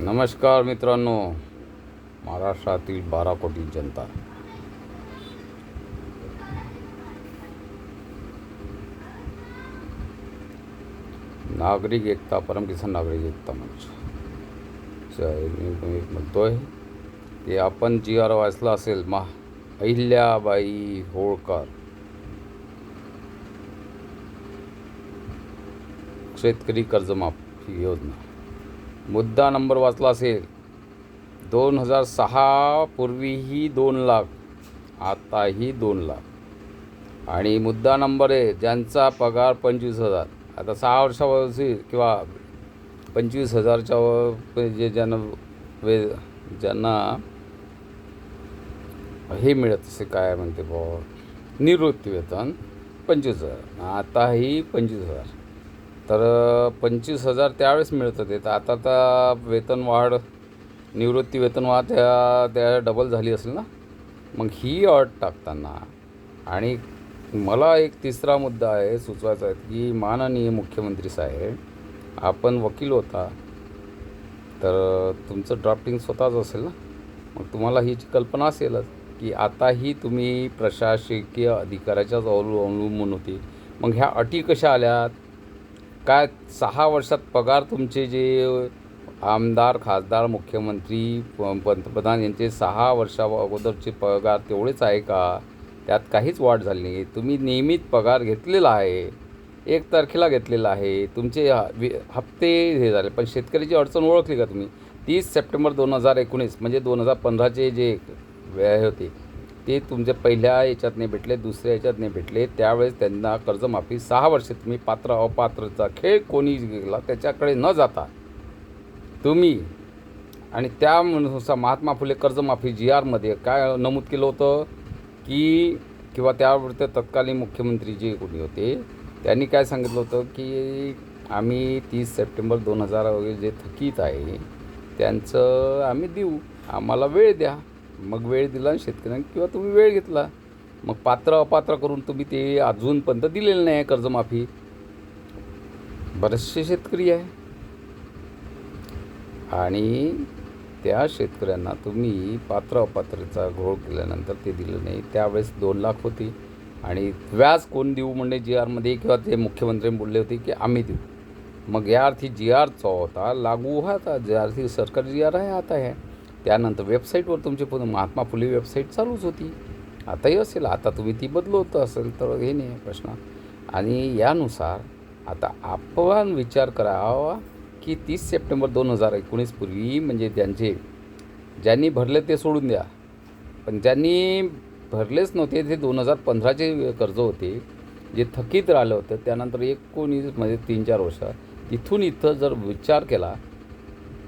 नमस्कार मित्रांनो, महाराष्ट्रातील 12 कोटी जनता, नागरिक एकता परमकिसान नागरिक एकता मंच मी म्हणतोय की आपण जी आर वाचला असेल अहिल्याबाई होळकर शेतकरी कर्जमाफी योजना, मुद्दा नंबर वाचला असेल 2006 पूर्वीही 2 लाख, आताही 2 लाख. आणि मुद्दा नंबर आहे ज्यांचा पगार 25,000, आता 6 वर्षावरची किंवा 25,000च्या जे ज्यांना हे मिळत असे काय म्हणते निवृत्ती वेतन 25,000, आताही 25,000. तर 25,000 त्यावेळेस मिळत होते, तर आता तर वेतन वाढ, निवृत्ती वेतन वाढ त्या डबल झाली असेल ना. मग ही अट टाकताना, आणि मला एक तिसरा मुद्दा आहे सुचवायचा आहे की माननीय मुख्यमंत्री साहेब, आपण वकील होता, तर तुमचं ड्राफ्टिंग स्वतःच असेल ना, मग तुम्हाला ही कल्पना असेलच की आताही तुम्ही प्रशासकीय अधिकाऱ्याच्याच अवलंबून होती. मग ह्या अटी कशा आल्यात? काय 6 वर्षात पगार तुमचे जे आमदार, खासदार, मुख्यमंत्री, पंतप्रधान यांचे 6 वर्षा अगोदरचे पगार तेवढेच आहे का? त्यात काहीच वाढ झाली नाही. तुम्ही नियमित पगार घेतलेला आहे, 1 तारखेला घेतलेला आहे, तुमचे हप्ते हे झाले. पण शेतकऱ्याची अडचण ओळखली का तुम्ही? 30 सप्टेंबर 2019 म्हणजे 2015चे जे वेळ होते ते तुमच्या पहिल्या याच्यात नाही भेटले, दुसऱ्या याच्यात नाही भेटले. त्यावेळेस त्यांना कर्जमाफी 6 वर्षे तुम्ही पात्र अपात्रचा खेळ कोणी गेला त्याच्याकडे न जाता तुम्ही, आणि त्यानुसार महात्मा फुले कर्जमाफी जी आरमध्ये काय नमूद केलं होतं की, किंवा त्यावर तत्कालीन मुख्यमंत्री जे कोणी होते त्यांनी काय सांगितलं होतं की आम्ही 30 सप्टेंबर 2000 वगैरे जे थकीत आहे त्यांचं आम्ही देऊ, आम्हाला वेळ द्या. मग वेळ दिला शेतकऱ्यांनी, किंवा तुम्ही वेळ घेतला, मग पात्र अपात्र करून तुम्ही ते अजूनपर्यंत दिलेलं नाही आहे कर्जमाफी. बरेचसे शेतकरी आहे, आणि त्या शेतकऱ्यांना तुम्ही पात्र अपात्रचा घोळ केल्यानंतर ते दिलं नाही. त्यावेळेस 2 लाख होती, आणि व्याज कोण देऊ म्हणजे जी आरमध्ये, किंवा ते मुख्यमंत्री बोलले होते की आम्ही देऊ. मग या अर्थी जी आरचा होता लागू होता, ज्या अर्थी सरकारी जी आर आहे आता आहे. त्यानंतर वेबसाईटवर तुमचे महात्मा फुले वेबसाईट चालूच होती, आताही असेल. आता तुम्ही ती बदलवत असेल तर हे नाही प्रश्न. आणि यानुसार आता आपण विचार करावा की 30 सप्टेंबर 2019 पूर्वी म्हणजे ज्यांनी भरले ते सोडून द्या, पण ज्यांनी भरलेच नव्हते ते 2015चे कर्ज होते जे थकीत राहिलं होतं. त्यानंतर 19 3-4 वर्ष तिथून इथं जर विचार केला,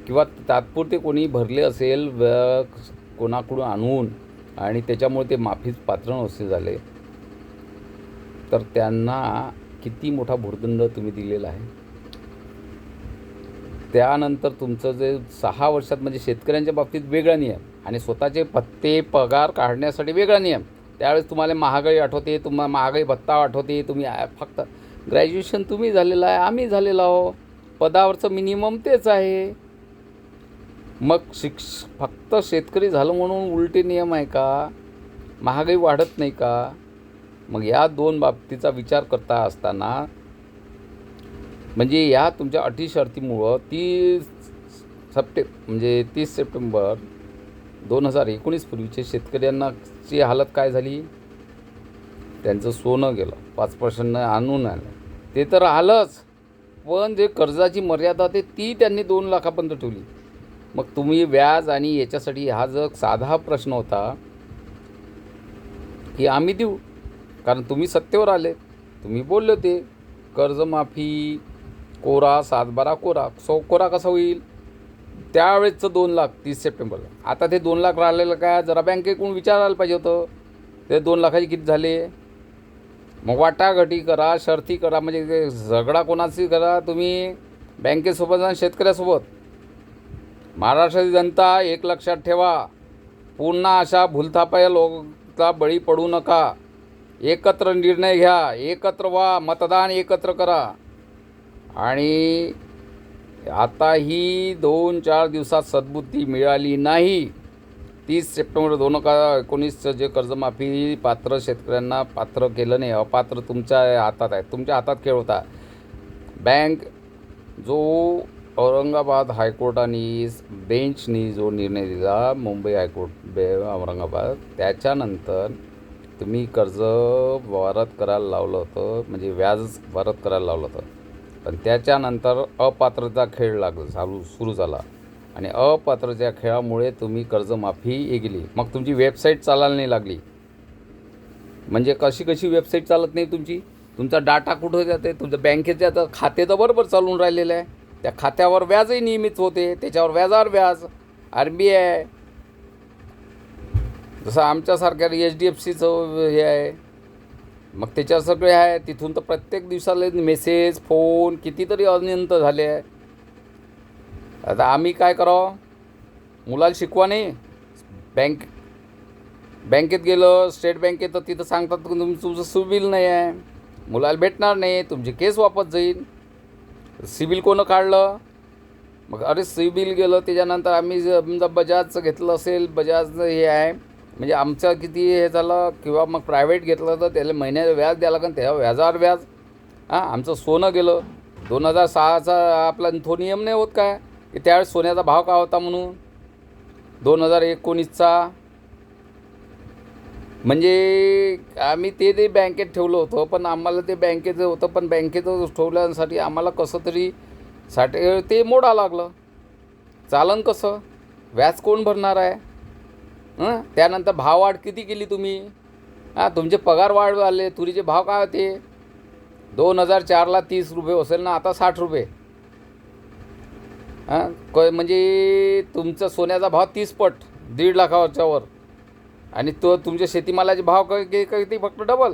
किंवा तात्पुरते कोणी भरले असेल कोणाकडून आणून, आणि त्याच्यामुळे ते माफीच पात्र नसते झाले, तर त्यांना किती मोठा भुर्दंड तुम्ही दिलेला आहे. त्यानंतर तुमचं जे 6 वर्षात म्हणजे शेतकऱ्यांच्या बाबतीत वेगळा नियम, आणि स्वतःचे पत्ते पगार काढण्यासाठी वेगळा नियम. त्यावेळेस तुम्हाला महागाई आठवते, तुम्हाला महागाई भत्ता आठवते. तुम्ही फक्त ग्रॅज्युएशन तुम्ही झालेलं आहे, आम्ही झालेलो आहो, पदावरचं मिनिमम तेच आहे. मग फक्त शेतकरी झालं म्हणून उलटे नियम आहे का? महागाई वाढत नाही का? मग या 2 बाबतीचा विचार करता असताना, म्हणजे या तुमच्या अटी शर्तीमुळं 30 सप्टेंबर 2019 पूर्वीचे शेतकऱ्यांची हालत काय झाली? त्यांचं सोनं गेलं, 5% आणून आलं, ते तर आलंच, पण जे कर्जाची मर्यादा होती ती त्यांनी 2 लाखापर्यंत ठेवली. मग तुम्ही व्याज आणि याच्यासाठी हा जर साधा प्रश्न होता की आम्ही देऊ, कारण तुम्ही सत्तेवर आले, तुम्ही बोलले होते कर्जमाफी कोरा 7/12 कोरा कसा होईल? त्यावेळेसचं 2 लाख 30 सप्टेंबरला. आता ते 2 लाख राहिलेलं काय? जरा बँकेकडून विचारायला पाहिजे होतं ते 2 लाखाचे किती झाले. मग वाटाघाटी करा, शर्ती करा, म्हणजे झगडा कोणाची करा तुम्ही, बँकेसोबत आणि शेतकऱ्यासोबत. महाराष्ट्राची जनता एक लक्षात ठेवा, पुन्हा अशा भूलथापाया लोकांचा बळी पडू नका. एकत्र निर्णय घ्या, एकत्र व्हा, मतदान एकत्र करा, आणि आताही 2-4 दिवसात सद्बुद्धी मिळाली नाही. 30 सप्टेंबर 2019चं जे कर्जमाफी पात्र शेतकऱ्यांना पात्र केलं नाही, अपात्र तुमच्या हातात आहे. तुमच्या हातात खेळ होता. बँक जो औरंगाबाद हायकोर्टाने बेंचनी जो निर्णय दिला, मुंबई हायकोर्ट औरंगाबाद, त्याच्यानंतर तुम्ही कर्ज परत करायला लावलं होतं, म्हणजे व्याज परत करायला लावलं होतं. पण त्याच्यानंतर अपात्रता खेळ सुरू झाला आणि अपात्रतेच्या खेळामुळे तुम्ही कर्जमाफी गेली. मग तुमची वेबसाईट चालायला नाही लागली. म्हणजे कशी वेबसाईट चालत नाही तुमची? तुमचा डाटा कुठं जाते? तुमचं बँकेचे आता खाते तर बरोबर चालून राहिलेलं आहे. त्या खात्यावर व्याजही नियमित होते, त्याच्यावर व्याजावर व्याज. RBI जसं आमच्यासारख्या HDFCचं हे आहे, मग त्याच्यावर सगळे आहे. तिथून तर प्रत्येक दिवसाला मेसेज, फोन कितीतरी अनंत झाले आहे. आता आम्ही काय करावं? मुलाला शिकवा नाही. बँकेत गेलं, स्टेट बँकेत, तर तिथं सांगतात की तुमचं सिबिल नाही आहे, मुलाला भेटणार नाही, तुमची केस वापस जाईल. सिबिल कोणं काढलं? मग अरे सिबिल गेलं. त्याच्यानंतर आम्ही समजा बजाजचं घेतलं असेल, बजाजचं हे आहे, म्हणजे आमचं किती हे झालं, किंवा मग प्रायव्हेट घेतलं तर त्याला महिन्याचं व्याज द्यायला लागेल, त्या व्याजावर व्याज. आमचं सोनं गेलं. 2006चा आपला तो नियम नाही होत काय की त्यावेळेस सोन्याचा भाव काय होता म्हणून? 2019चा. म्हणजे आम्ही ते बँकेत ठेवलं होतं, पण आम्हाला ते बँकेचं होतं, पण बँकेचं ठेवल्यासाठी आम्हाला कसं तरी ते मोडा लागलं. चालन कसं? व्याज कोण भरणार आहे? त्यानंतर भाववाढ किती केली तुम्ही? तुमचे पगार वाढ आले. तुरीचे भाव काय होते? 2004ला 30 रुपये असेल ना, आता 60 रुपये. म्हणजे तुमचा सोन्याचा भाव 30 पट, 1.5 लाखाच्या वर. आणि तुमच्या शेतीमालाचे भाव किती? फक्त डबल.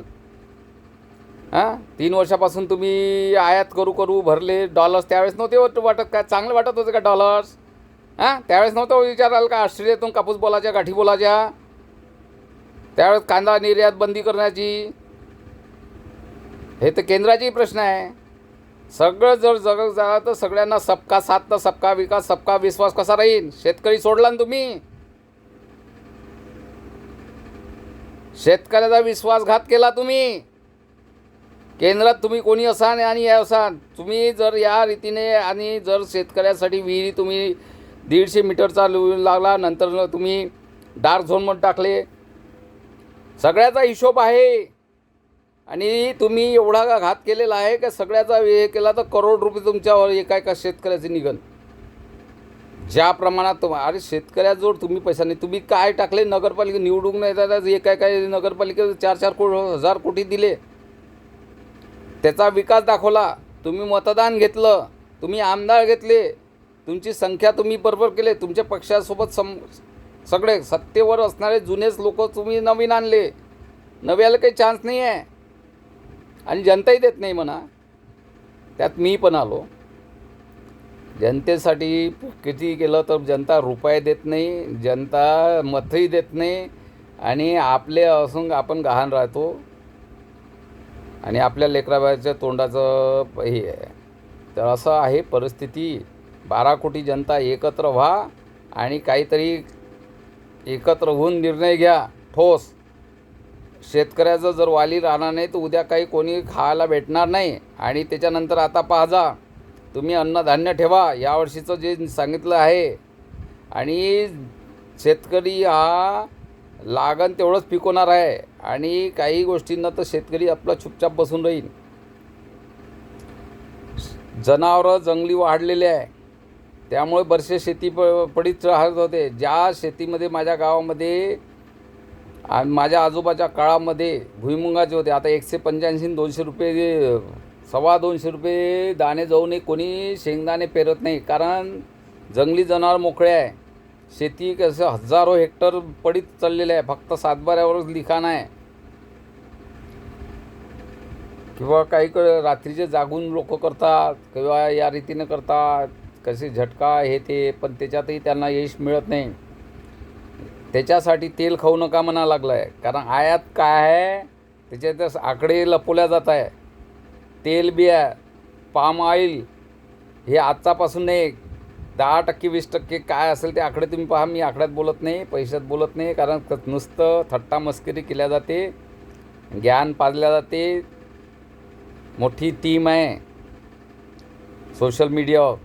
3 वर्षापासून तुम्ही आयात करू भरले डॉलर्स. त्यावेळेस नव्हते वाटत काय? चांगलं वाटत होतं का डॉलर्स? त्यावेळेस नव्हतं विचाराल का ऑस्ट्रेलियातून कापूस बोलायच्या, गाठी बोलायच्या? त्यावेळेस कांदा निर्यात बंदी करण्याची. हे तर केंद्राचाही प्रश्न आहे. सगळं जर जग झालं तर सगळ्यांना सबका साथ तर सबका विकास, सबका विश्वास कसा राहील? शेतकरी सोडला ना तुम्ही. शेतकऱ्याचा विश्वासघात केला तुम्ही. केंद्रात तुम्ही कोणी असाल आणि या असाल, तुम्ही जर या रीतीने, आणि जर शेतकऱ्यासाठी विहिरी तुम्ही 150 मीटरचा लागला, नंतर तुम्ही डार्क झोनमध्ये टाकले. सगळ्याचा हिशोब आहे. आणि तुम्ही एवढा घात केलेला आहे का सगळ्याचा हे केला तर करोड रुपये तुमच्यावर एका शेतकऱ्याचे निघन. ज्या प्रमाणात अरे शेतकऱ्याजवळ तुम्ही पैसा नाही. तुम्ही काय टाकले? नगरपालिका निवडून नाही येतात, काय नगरपालिकेत 4-4 हजार कोटी दिले. त्याचा विकास दाखवला. तुम्ही मतदान घेतलं, तुम्ही आमदार घेतले, तुमची संख्या तुम्ही बरोबर केले. तुमच्या पक्षासोबत सगळे सत्तेवर असणारे जुनेच लोक तुम्ही नवीन आणले. नव्याला काही चान्स नाही आहे. आणि जनताही देत नाही म्हणा. त्यात मी पण आलो. जनतेसाठी किती केलं तर जनता रुपये देत नाही, जनता मतही देत नाही. आणि आपले असून आपण गहाण राहतो. आणि आपल्या लेकराबाच्या तोंडाचं हे आहे. तर असं आहे परिस्थिती. 12 कोटी जनता एकत्र व्हा आणि काहीतरी एकत्र होऊन निर्णय घ्या ठोस. शेतकऱ्याचं जर वाली राहणार नाही तर उद्या काही कोणी खायला भेटणार नाही. आणि त्याच्यानंतर आता पाहा, तुम्ही अन्नधान्य ठेवा. यावर्षीचं जे सांगितलं आहे, आणि शेतकरी हा लागण तेवढंच पिकवणार आहे. आणि काही गोष्टींना तर शेतकरी आपला चुपचाप बसून राहील. जनावरं जंगली वाढलेले आहे, त्यामुळे बरेचसे शेती पडीत राहत होते. ज्या शेतीमध्ये माझ्या गावामध्ये माझ्या आजोबाच्या काळामध्ये भुईमुगाचे होते, आता 185-200 रुपये, 225 रुपये दाणे जाऊनही कोणी शेंगदाणे पेरत नाही. कारण जंगली जनावर मोकळे आहे. शेती कसं हजारो हेक्टर पडीत चाललेलं आहे. फक्त सातबाऱ्यावरच लिखाण आहे. किंवा काही रात्रीचे जागून लोक करतात, किंवा या रीतीनं करतात, कसे झटका हे ते, पण त्याच्यातही त्यांना यश मिळत नाही. त्याच्यासाठी तेल खाऊ नका म्हणा लागलं आहे. कारण आयात काय आहे त्याच्यात आकडे लपवल्या जात आहे. तेल बिया, पाम ऑइल, हे आजचापासून नाही, 10% 20% काय असेल ते आकडे तुम्ही पहा. मी आकड्यात बोलत नाही, पैशात बोलत नाही, कारण नुसतं थट्टा मस्करी केल्या जाते, ज्ञान पाजल्या जाते. मोठी टीम आहे सोशल मीडियावर,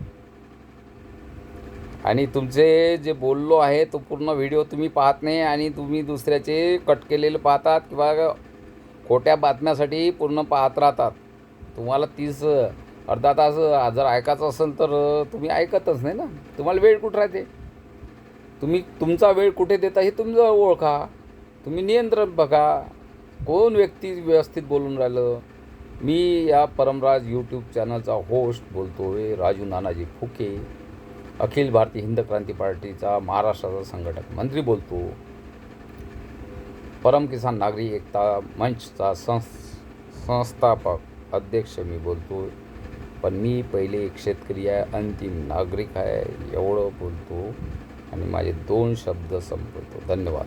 आणि तुमचे जे बोललो आहे तो पूर्ण व्हिडिओ तुम्ही पाहत नाही, आणि तुम्ही दुसऱ्याचे कट केलेले पाहतात किंवा खोट्या बातम्यासाठी पूर्ण पाहत राहतात. तुम्हाला 30 अर्धा तास जर ऐकायचं असेल तर तुम्ही ऐकतच नाही ना. तुम्हाला वेळ कुठं राहते? तुम्ही तुमचा वेळ कुठे देता हे तुमचं ओळखा. तुम्ही नियंत्रण बघा, कोण व्यक्ती व्यवस्थित बोलून राहिलं. मी या परमराज यूट्यूब चॅनलचा होस्ट बोलतो आहे, राजू नानाजी फुके, अखिल भारतीय हिंद क्रांती पार्टीचा महाराष्ट्राचा संघटक मंत्री बोलतो, परम किसान नागरी एकता मंचचा संस्थापक अध्यक्ष मी बोलतो. पण मी पहिले एक शेतकरी आहे, अंतिम नागरिक आहे, एवढं बोलतो आणि माझे 2 शब्द संपवतो. धन्यवाद.